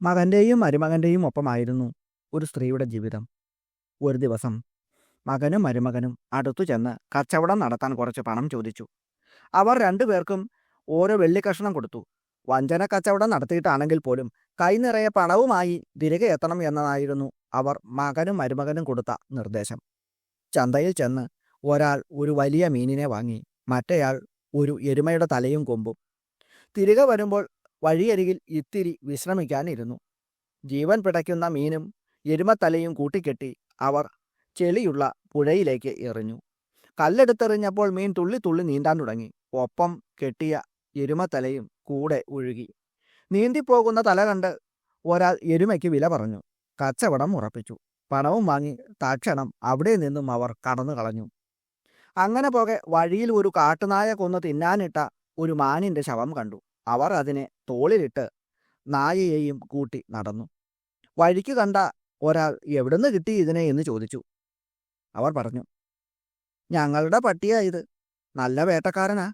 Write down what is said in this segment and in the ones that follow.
മകൻ്റെയും മരുമകൻ്റെയും ഒപ്പമായിരുന്നു ഒരു സ്ത്രീയുടെ ജീവിതം. ഒരു ദിവസം മകനും മരുമകനും അടുത്തു ചെന്ന് കച്ചവടം നടത്താൻ കുറച്ച് പണം ചോദിച്ചു. അവർ രണ്ടുപേർക്കും ഓരോ വെള്ളിക്കഷണം കൊടുത്തു. വഞ്ചന കച്ചവടം നടത്തിയിട്ടാണെങ്കിൽ പോലും കൈ നിറയെ പണവുമായി തിരികെ എത്തണം എന്നതായിരുന്നു അവർ മകനും മരുമകനും കൊടുത്ത നിർദ്ദേശം. ചന്തയിൽ ചെന്ന് ഒരാൾ ഒരു വലിയ മീനിനെ വാങ്ങി, മറ്റേയാൾ ഒരു എരുമയുടെ തലയും കൊമ്പും. തിരികെ വരുമ്പോൾ വഴിയരികിൽ ഇത്തിരി വിശ്രമിക്കാനിരുന്നു. ജീവൻ പിടയ്ക്കുന്ന മീനും എരുമത്തലയും കൂട്ടിക്കെട്ടി അവർ ചെളിയുള്ള പുഴയിലേക്ക് എറിഞ്ഞു. കല്ലെടുത്തെറിഞ്ഞപ്പോൾ മീൻ തുള്ളി തുള്ളി നീന്താൻ തുടങ്ങി. ഒപ്പം കെട്ടിയ എരുമത്തലയും കൂടെ ഒഴുകി. നീന്തിപ്പോകുന്ന തല കണ്ട് ഒരാൾ എരുമയ്ക്ക് വില പറഞ്ഞു. കച്ചവടം ഉറപ്പിച്ചു. പണവും വാങ്ങി തക്ഷണം അവിടെ നിന്നും അവർ കടന്നു കളഞ്ഞു. അങ്ങനെ പോകെ വഴിയിൽ ഒരു കാട്ടുനായ കൊന്ന് തിന്നാനിട്ട ഒരു മാനിൻ്റെ ശവം കണ്ടു. അവർ അതിനെ തോളിലിട്ട് നായയെയും കൂട്ടി നടന്നു. വഴിക്ക് കണ്ട ഒരാൾ എവിടുന്ന് കിട്ടി ഇതിനെ എന്ന് ചോദിച്ചു. അവർ പറഞ്ഞു, ഞങ്ങളുടെ പട്ടിയാ ഇത്. നല്ല വേട്ടക്കാരനാ.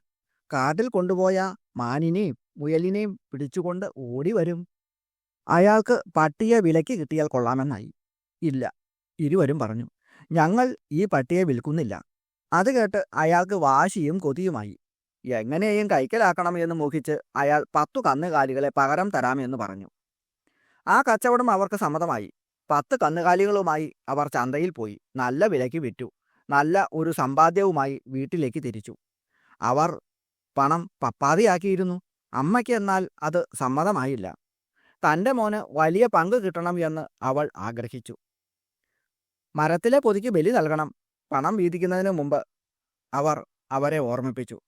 കാട്ടിൽ കൊണ്ടുപോയ മാനിനെയും മുയലിനെയും പിടിച്ചുകൊണ്ട് ഓടി വരും. അയാൾക്ക് പട്ടിയെ വിലയ്ക്ക് കിട്ടിയാൽ കൊള്ളാമെന്നായി. ഇല്ല, ഇരുവരും പറഞ്ഞു, ഞങ്ങൾ ഈ പട്ടിയെ വിൽക്കുന്നില്ല. അത് കേട്ട് അയാൾക്ക് വാശിയും കൊതിയുമായി. എങ്ങനെയും കൈക്കലാക്കണം എന്ന് മോഹിച്ച് അയാൾ 10 കന്നുകാലികളെ പകരം തരാമെന്ന് പറഞ്ഞു. ആ കച്ചവടം അവർക്ക് സമ്മതമായി. 10 കന്നുകാലികളുമായി അവർ ചന്തയിൽ പോയി നല്ല വിലയ്ക്ക് വിറ്റു. നല്ല ഒരു സമ്പാദ്യവുമായി വീട്ടിലേക്ക് തിരിച്ചു. അവർ പണം പപ്പാതിയാക്കിയിരുന്നു. അമ്മയ്ക്ക് എന്നാൽ അത് സമ്മതമായില്ല. തൻ്റെ മോന് വലിയ പങ്ക് കിട്ടണം എന്ന് അവൾ ആഗ്രഹിച്ചു. മരത്തിലെ പൊതിക്ക് ബലി നൽകണം. പണം വീതിക്കുന്നതിന് മുമ്പ് അവർ അവരെ ഓർമ്മിപ്പിച്ചു.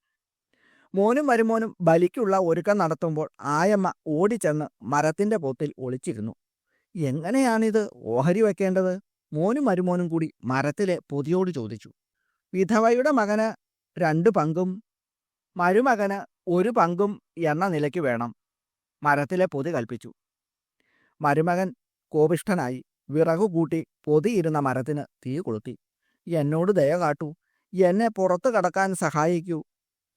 മോനും മരുമോനും ബലിക്കുള്ള ഒരുക്കം നടത്തുമ്പോൾ ആയമ്മ ഓടിച്ചെന്ന് മരത്തിൻ്റെ പൊത്തിൽ ഒളിച്ചിരുന്നു. എങ്ങനെയാണിത് ഓഹരി വയ്ക്കേണ്ടത്? മോനും മരുമോനും കൂടി മരത്തിലെ പൊതിയോട് ചോദിച്ചു. വിധവയുടെ മകന് 2 പങ്കും മരുമകന് 1 പങ്കും എന്ന നിലയ്ക്ക് വേണം, മരത്തിലെ പൊതി കൽപ്പിച്ചു. മരുമകൻ കോപിഷ്ഠനായി വിറകു കൂട്ടി പൊതിയിരുന്ന മരത്തിന് തീ കൊളുത്തി. എന്നോട് ദയ കാട്ടൂ, എന്നെ പുറത്തു കടക്കാൻ സഹായിക്കൂ.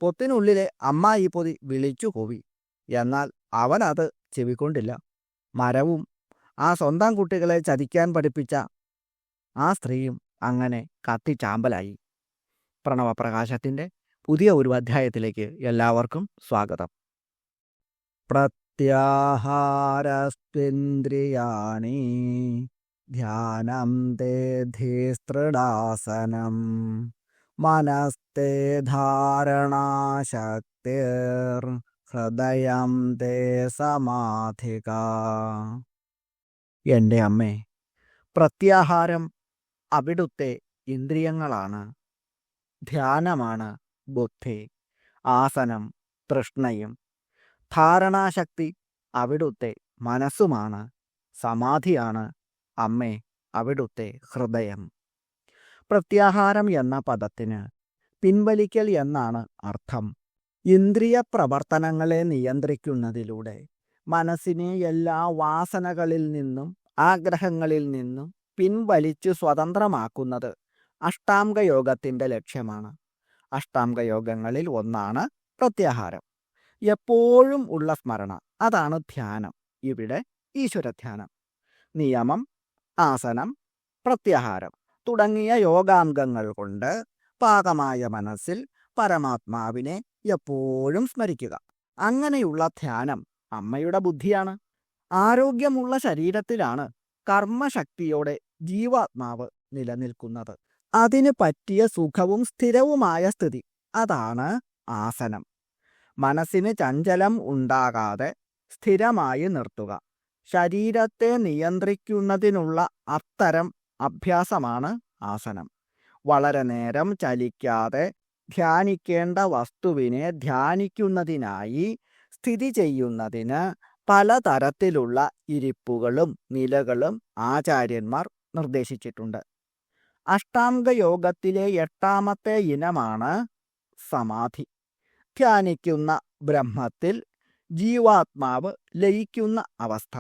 പൊത്തിനുള്ളിലെ അമ്മ ഈ പൊതി വിളിച്ചു കൂവി. എന്നാൽ അവൻ അത് ചെവിക്കൊണ്ടില്ല. മരവും ആ സ്വന്തം കുട്ടികളെ ചതിക്കാൻ പഠിപ്പിച്ച ആ സ്ത്രീയും അങ്ങനെ കത്തിച്ചാമ്പലായി. പ്രണവപ്രകാശത്തിൻ്റെ പുതിയ ഒരു അധ്യായത്തിലേക്ക് എല്ലാവർക്കും സ്വാഗതം. പ്രത്യാഹാരസ്ത്വേന്ദ്രിയാണി ധ്യാനം തേ ധീസ്തൃഡാസനം മനസ്തേ ധാരണാശക്തിർ ഹൃദയം തേ സമാധിക. എൻ്റെ അമ്മേ, പ്രത്യാഹാരം അവിടുത്തെ ഇന്ദ്രിയങ്ങളാണ്. ധ്യാനമാണ് ബുദ്ധി, ആസനം തൃഷ്ണയും. ധാരണാശക്തി അവിടുത്തെ മനസ്സുമാണ്. സമാധിയാണ് അമ്മേ അവിടുത്തെ ഹൃദയം. പ്രത്യാഹാരം എന്ന പദത്തിന് പിൻവലിക്കൽ എന്നാണ് അർത്ഥം. ഇന്ദ്രിയ പ്രവർത്തനങ്ങളെ നിയന്ത്രിക്കുന്നതിലൂടെ മനസ്സിനെ എല്ലാ വാസനകളിൽ നിന്നും ആഗ്രഹങ്ങളിൽ നിന്നും പിൻവലിച്ച് സ്വതന്ത്രമാക്കുന്നത് അഷ്ടാംഗയോഗത്തിൻ്റെ ലക്ഷ്യമാണ്. അഷ്ടാംഗയോഗങ്ങളിൽ ഒന്നാണ് പ്രത്യാഹാരം. എപ്പോഴും ഉള്ള സ്മരണ, അതാണ് ധ്യാനം. ഇവിടെ ഈശ്വരധ്യാനം. നിയമം, ആസനം, പ്രത്യാഹാരം തുടങ്ങിയ യോഗാംഗങ്ങൾ കൊണ്ട് പാകമായ മനസ്സിൽ പരമാത്മാവിനെ എപ്പോഴും സ്മരിക്കുക. അങ്ങനെയുള്ള ധ്യാനം അമ്മയുടെ ബുദ്ധിയാണ്. ആരോഗ്യമുള്ള ശരീരത്തിലാണ് കർമ്മശക്തിയോടെ ജീവാത്മാവ് നിലനിൽക്കുന്നത്. അതിന് പറ്റിയ സുഖവും സ്ഥിരവുമായ സ്ഥിതി, അതാണ് ആസനം. മനസ്സിന് ചഞ്ചലം ഉണ്ടാകാതെ സ്ഥിരമായി നിർത്തുക. ശരീരത്തെ നിയന്ത്രിക്കുന്നതിനുള്ള അത്തരം അഭ്യാസമാണ് ആസനം. വളരെ നേരം ചലിക്കാതെ ധ്യാനിക്കേണ്ട വസ്തുവിനെ ധ്യാനിക്കുന്നതിനായി സ്ഥിതി ചെയ്യുന്നതിന് പലതരത്തിലുള്ള ഇരിപ്പുകളും നിലകളും ആചാര്യന്മാർ നിർദ്ദേശിച്ചിട്ടുണ്ട്. അഷ്ടാംഗയോഗത്തിലെ 8ാമത്തെ ഇനമാണ് സമാധി. ധ്യാനിക്കുന്ന ബ്രഹ്മത്തിൽ ജീവാത്മാവ് ലയിക്കുന്ന അവസ്ഥ.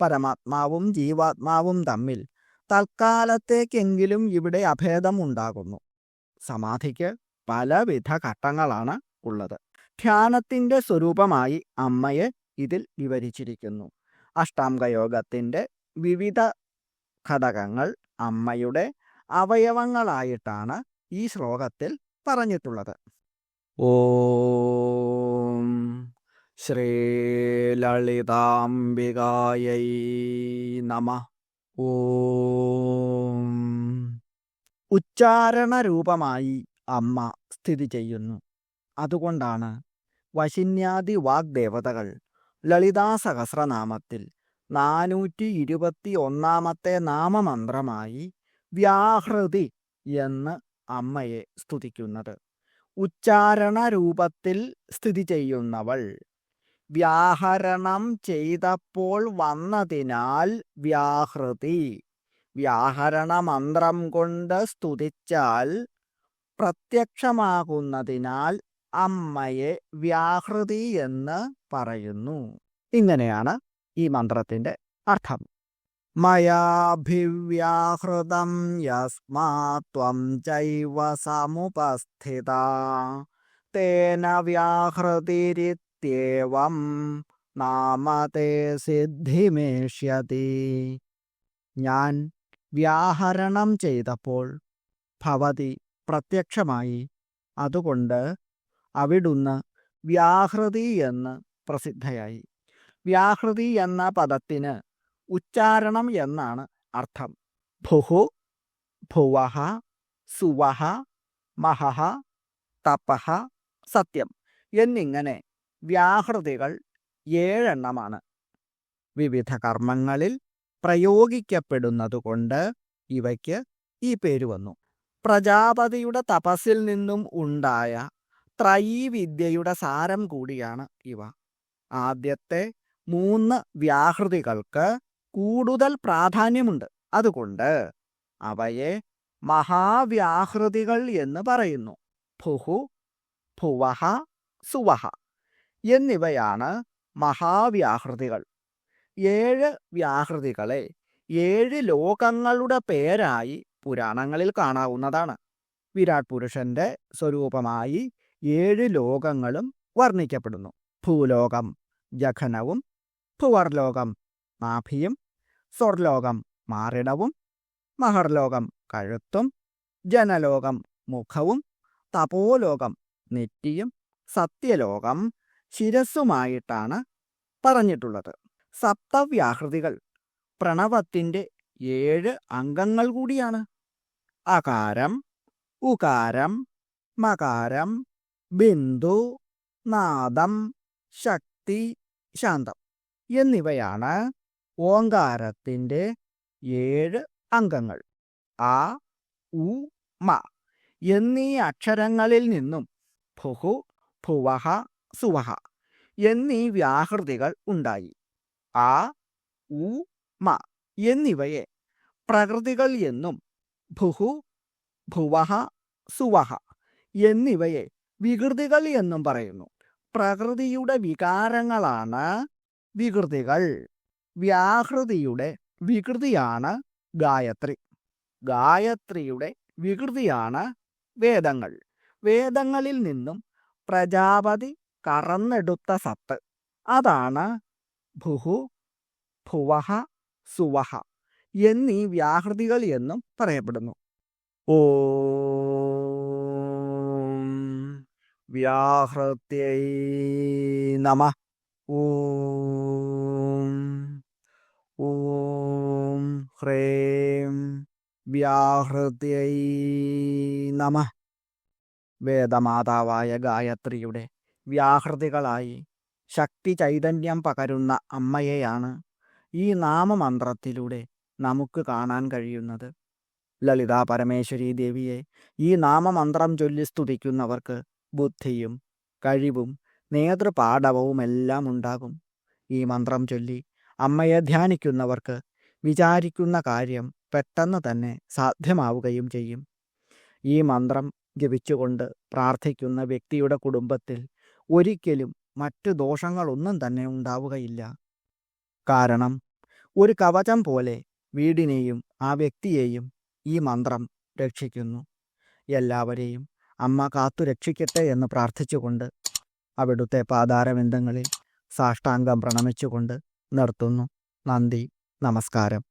പരമാത്മാവും ജീവാത്മാവും തമ്മിൽ തൽക്കാലത്തേക്കെങ്കിലും ഇവിടെ അഭേദം ഉണ്ടാകുന്നു. സമാധിക്ക് പലവിധ ഘട്ടങ്ങളാണ് ഉള്ളത്. ധ്യാനത്തിൻ്റെ സ്വരൂപമായി അമ്മയെ ഇതിൽ വിവരിച്ചിരിക്കുന്നു. അഷ്ടാംഗയോഗത്തിൻ്റെ വിവിധ ഘടകങ്ങൾ അമ്മയുടെ അവയവങ്ങളായിട്ടാണ് ഈ ശ്ലോകത്തിൽ പറഞ്ഞിട്ടുള്ളത്. ഓം ശ്രീലളിതാംബികായൈ നമഃ. ഓം. ഉച്ചാരണരൂപമായി അമ്മ സ്ഥിതി ചെയ്യുന്നു. അതുകൊണ്ടാണ് വശിന്യാദി വാഗ്ദേവതകൾ ലളിതാ സഹസ്രനാമത്തിൽ 421 നാമമന്ത്രമായി വ്യാഹൃതി എന്ന് അമ്മയെ സ്തുതിക്കുന്നത്. ഉച്ചാരണ രൂപത്തിൽ സ്ഥിതി ചെയ്യുന്നവൾ വ്യാഹരണം ചെയ്തപ്പോൾ വന്നതിനാൽ വ്യാഹൃതി. വ്യാഹരണ മന്ത്രം കൊണ്ട് സ്തുതിച്ചാൽ പ്രത്യക്ഷമാകുന്നതിനാൽ അമ്മയെ വ്യാഹൃതി എന്ന് പറയുന്നു. ഇങ്ങനെയാണ് ഈ മന്ത്രത്തിൻ്റെ അർത്ഥം. മയാഭിവ്യാഹൃതം യസ്മാത് ത്വം ചൈവ സമുപസ്ഥിതാ തേന വ്യാഹൃതിരിത്യേവം നാമതേ സിദ്ധിമേഷ്യതി. ഞാൻ വ്യാഹരണം ചെയ്തപ്പോൾ ഭവതി പ്രത്യക്ഷമായി, അതുകൊണ്ട് അവിടുന്ന് വ്യാഹൃതി എന്ന് പ്രസിദ്ധയായി. വ്യാഹൃതി എന്ന പദത്തിന് ഉച്ചാരണം എന്നാണ് അർത്ഥം. ഭുഹു, ഭുവഹ, സുവഹ, മഹഹ, തപഹ, സത്യം എന്നിങ്ങനെ വ്യാഹൃതികൾ 7 എണ്ണമാണ്. വിവിധ കർമ്മങ്ങളിൽ പ്രയോഗിക്കപ്പെടുന്നതുകൊണ്ട് ഇവയ്ക്ക് ഈ പേര് വന്നു. പ്രജാപതിയുടെ തപസ്സിൽ നിന്നും ഉണ്ടായ ത്രയീവിദ്യയുടെ സാരം കൂടിയാണ് ഇവ. ആദ്യത്തെ 3 വ്യാഹൃതികൾക്ക് കൂടുതൽ പ്രാധാന്യമുണ്ട്. അതുകൊണ്ട് അവയെ മഹാവ്യാഹൃതികൾ എന്ന് പറയുന്നു. ഭുഹു, ഭുവഹ, സുവഹ എന്നിവയാണ് മഹാവ്യാഹൃതികൾ. 7 വ്യാഹൃതികളെ 7 ലോകങ്ങളുടെ പേരായി പുരാണങ്ങളിൽ കാണാവുന്നതാണ്. വിരാട് പുരുഷന്റെ സ്വരൂപമായി 7 ലോകങ്ങളും വർണ്ണിക്കപ്പെടുന്നു. ഭൂലോകം ജഘനവും, ഭുവർലോകം നാഭിയും, സ്വർലോകം മാറിടവും, മഹർലോകം കഴുത്തും, ജനലോകം മുഖവും, തപോലോകം നെറ്റിയും, സത്യലോകം ശിരസ്സുമായിട്ടാണ് പറഞ്ഞിട്ടുള്ളത്. സപ്തവ്യാഹൃതികൾ പ്രണവത്തിൻ്റെ 7 അംഗങ്ങൾ കൂടിയാണ്. അകാരം, ഉകാരം, മകാരം, ബിന്ദു, നാദം, ശക്തി, ശാന്തം എന്നിവയാണ് ഓങ്കാരത്തിൻ്റെ 7 അംഗങ്ങൾ. ആ, ഉ, മ എന്നീ അക്ഷരങ്ങളിൽ നിന്നും ഭുഹു, ഭുവഹ, സുവഹ എന്നീ വ്യാഹൃതികൾ ഉണ്ടായി. ആ, ഉ, മ എന്നിവയെ പ്രകൃതികൾ എന്നും ഭുഹു, ഭുവഹ, സുവഹ എന്നിവയെ വികൃതികൾ എന്നും പറയുന്നു. പ്രകൃതിയുടെ വികാരങ്ങളാണ് വികൃതികൾ. വ്യാഹൃതിയുടെ വികൃതിയാണ് ഗായത്രി. ഗായത്രിയുടെ വികൃതിയാണ് വേദങ്ങൾ. വേദങ്ങളിൽ നിന്നും പ്രജാപതി കറന്നെടുത്ത സത്ത്, അതാണ് ഭുഹു, ഭുവഹ, സുവഹ എന്നീ വ്യാഹൃതികൾ എന്നും പറയപ്പെടുന്നു. ഓം വ്യാഹൃത്യൈ നമഃ. ഓം. ഓം ഹ്രീം വ്യാഹൃത്യൈ നമഃ. വേദമാതാവായ ഗായത്രിയുടെ വ്യാഹൃതികളായി ശക്തി ചൈതന്യം പകരുന്ന അമ്മയെയാണ് ഈ നാമമന്ത്രത്തിലൂടെ നമുക്ക് കാണാൻ കഴിയുന്നത്. ലളിതാ പരമേശ്വരി ദേവിയെ ഈ നാമമന്ത്രം ചൊല്ലി സ്തുതിക്കുന്നവർക്ക് ബുദ്ധിയും കഴിവും നേതൃപാടവവുമെല്ലാം ഉണ്ടാകും. ഈ മന്ത്രം ചൊല്ലി അമ്മയെ ധ്യാനിക്കുന്നവർക്ക് വിചാരിക്കുന്ന കാര്യം പെട്ടെന്ന് തന്നെ സാധ്യമാവുകയും ചെയ്യും. ഈ മന്ത്രം ജപിച്ചുകൊണ്ട് പ്രാർത്ഥിക്കുന്ന വ്യക്തിയുടെ കുടുംബത്തിൽ ഒരിക്കലും മറ്റു ദോഷങ്ങളൊന്നും തന്നെ ഉണ്ടാവുകയില്ല. കാരണം ഒരു കവചം പോലെ വീടിനെയും ആ വ്യക്തിയെയും ഈ മന്ത്രം രക്ഷിക്കുന്നു. എല്ലാവരെയും അമ്മ കാത്തു രക്ഷിക്കട്ടെ എന്ന് പ്രാർത്ഥിച്ചുകൊണ്ട് അവിടുത്തെ പാതാരവിന്ദങ്ങളിൽ സാഷ്ടാംഗം പ്രണമിച്ചുകൊണ്ട് നിർത്തുന്നു. നന്ദി. നമസ്കാരം.